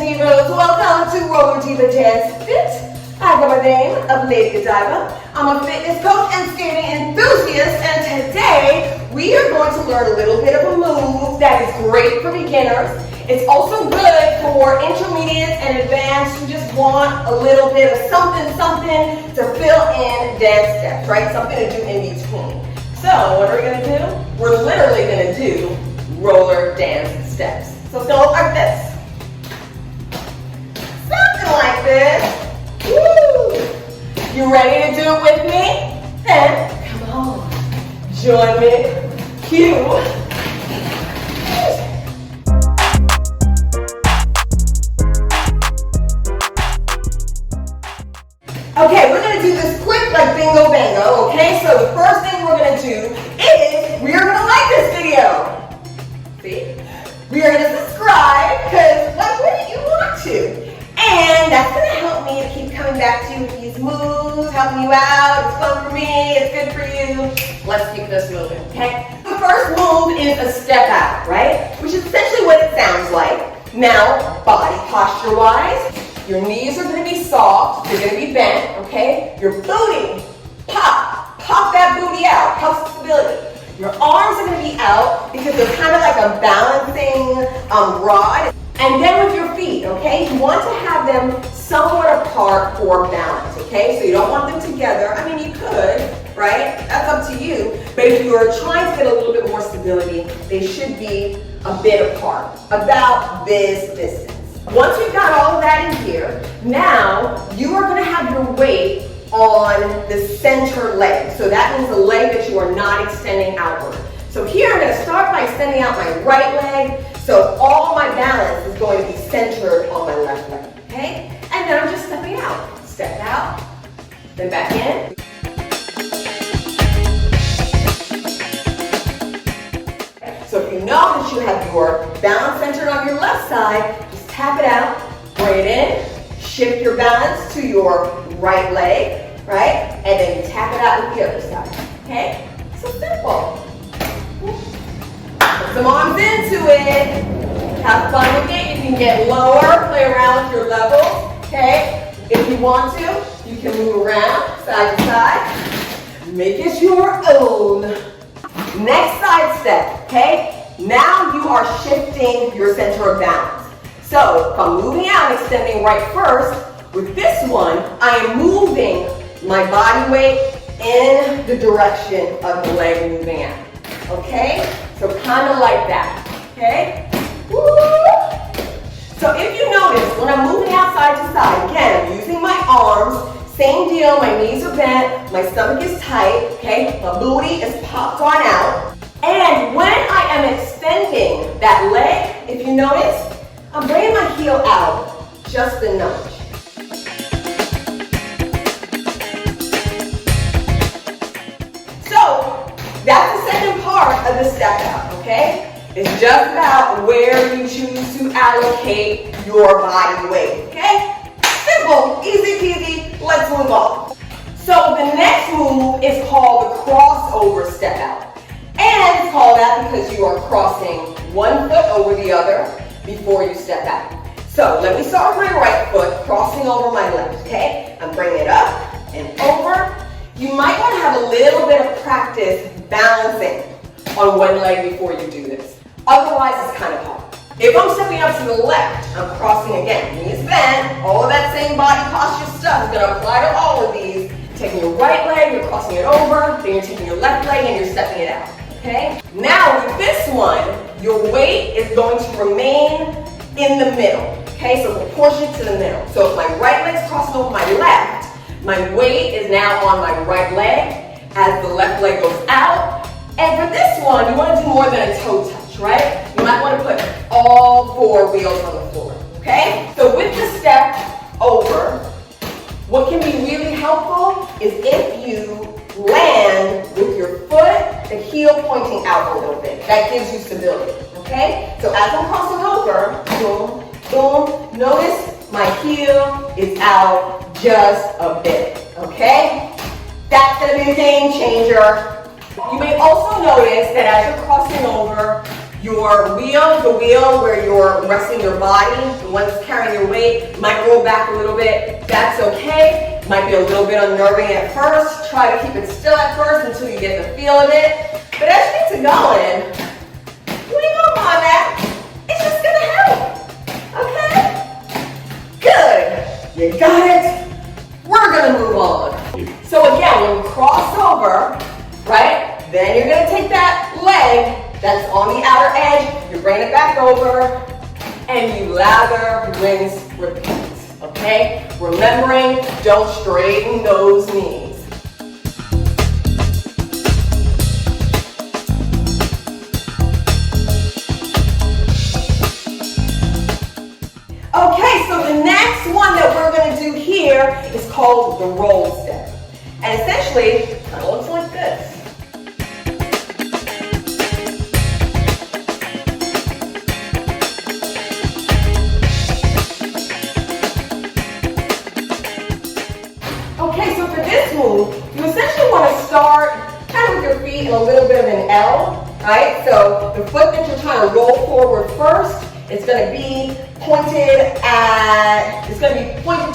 Divas, welcome to Roller Diva Dance Fit. I go by the name of Lady Godiva. I'm a fitness coach and skating enthusiast, and today we are going to learn a little bit of a move that is great for beginners. It's also good for intermediate and advanced who just want a little bit of something to fill in dance steps, right? Something to do in between. So what are we going to do? We're literally going to do roller dance steps. So it's going to look like this. Something like this. Woo! You ready to do it with me? Then come on, join me. Cue. Okay, we're going to do this quick like bingo bango, okay? So the first thing we're going to do is we are going to like this video. See? We are going to subscribe because why wouldn't you want to? And that's going to help me to keep coming back to you with these moves, helping you out. It's fun for me, it's good for you. Let's keep this moving, okay? The first move is a step out, right? Which is essentially what it sounds like. Now, body posture-wise, your knees are going to be soft, they're going to be bent, okay? Your booty, pop that booty out, helps stability. Your arms are going to be out because they're kind of like a balancing rod. And then with your feet, okay? You want to have them somewhat apart for balance, okay? So you don't want them together. I mean, you could, right? That's up to you. But if you're trying to get a little bit more stability, they should be a bit apart, about this distance. Once we've got all of that in here, now you are going to have your weight on the center leg. So that means the leg that you are not extending outward. So here I'm going to start by extending out my right leg. So all my balance is going to be centered on my left leg, okay? And then I'm just stepping out. Step out, then back in. So if you know that you have your balance centered on your left side, just tap it out, bring it in, shift your balance to your right leg, right? And then you tap it out with the other side, okay? So simple. Put some arms into it. Have fun with it. You can get lower, play around with your levels, okay? If you want to, you can move around side to side. Make it your own. Next side step, okay? Now you are shifting your center of balance. So if I'm moving out and extending right first, with this one, I am moving my body weight in the direction of the leg moving out. Okay? So kind of like that. Okay? Woo! So if you notice, when I'm moving out side to side, again, I'm using my arms. Same deal, my knees are bent, my stomach is tight, okay? My booty is popped on out. And when I am extending that leg, if you notice, I'm bringing my heel out just a notch. So that's the second part of the step out, okay? It's just about where you choose to allocate your body weight, okay? Simple, easy peasy, let's move on. So the next move is called the crossover step out. And it's called that because you are crossing one foot over the other before you step out. So let me start with my right foot, crossing over my left, okay? I'm bringing it up and over. You might want to have a little bit of practice balancing on one leg before you do this. Otherwise, it's kind of hard. If I'm stepping up to the left, I'm crossing again. Knees bent, all of that same body posture stuff is going to apply to all of these. Taking your right leg, you're crossing it over, then you're taking your left leg and you're stepping it out, okay? Now with this one, your weight is going to remain in the middle, okay? So proportionate to the middle. So if my right leg's crossing over my left, my weight is now on my right leg as the left leg goes out. And for this one, you want to do more than a toe touch, right? You might want to put all four wheels on the floor, okay? So with the step over, what can be really helpful is if you land with your foot, the heel pointing out a little bit. That gives you stability, okay? So as I'm crossing over, boom, boom, notice my heel is out just a bit, okay? That's going to be a game changer. You may also notice that as you're crossing over, Your wheel, the wheel where you're resting your body, the one that's carrying your weight, might roll back a little bit. That's okay. Might be a little bit unnerving at first. Try to keep it still at first until you get the feel of it. But as you get to going, you ain't gonna mind that. It's just gonna help. Okay? Good. You got it. We're gonna move on. So again, when you cross over, right, then you're gonna take that leg that's on the outer edge, you bring it back over, and you lather, rinse, repeat, okay? Remembering, don't straighten those knees. Okay, so the next one that we're gonna do here is called the roll step. And essentially, it kind of looks like this. Okay, so for this move, you essentially want to start kind of with your feet in a little bit of an L, right? So the foot that you're trying to roll forward first, it's going to be pointed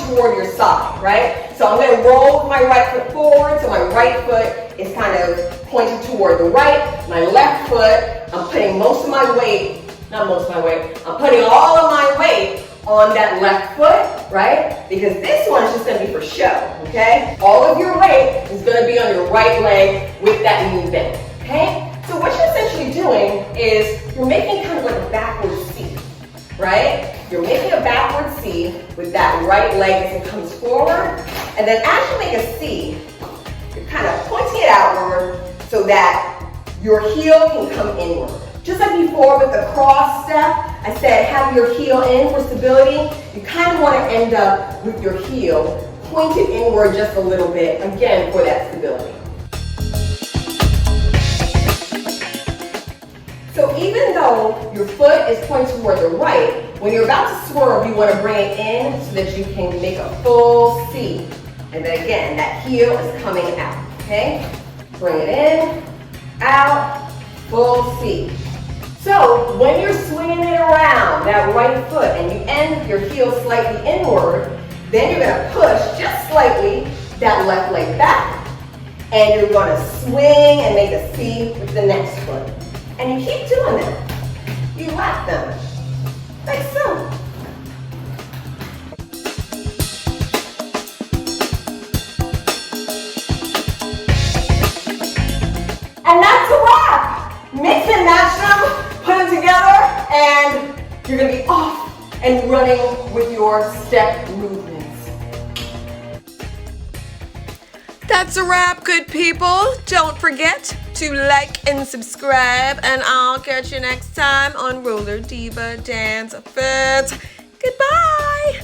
toward your side, right? So I'm going to roll my right foot forward, so my right foot is kind of pointed toward the right. My left foot, I'm putting I'm putting all of my weight on that left foot, right? Because this one is just going to be for show, okay? All of your weight is going to be on your right leg with that knee bent, okay? So what you're essentially doing is you're making kind of like a backward C, right? You're making a backward C with that right leg as it comes forward. And then as you make a C, you're kind of pointing it outward so that your heel can come inward. Just like before with the cross step, I said have your heel in for stability. You kind of want to end up with your heel pointed inward just a little bit, again, for that stability. So even though your foot is pointed toward the right, when you're about to swerve, you want to bring it in so that you can make a full C. And then again, that heel is coming out, okay? Bring it in, out, full C. So when you're swinging it around, that right foot, and you end with your heel slightly inward, then you're going to push just slightly that left leg back. And you're going to swing and make a C with the next foot. And you keep doing that. You lap them, like so. And that's a wrap. Mix and match them, put them together, and you're gonna be off and running with your step movements. That's a wrap, good people. Don't forget to like and subscribe, and I'll catch you next time on Roller Diva Dance Fit. Goodbye.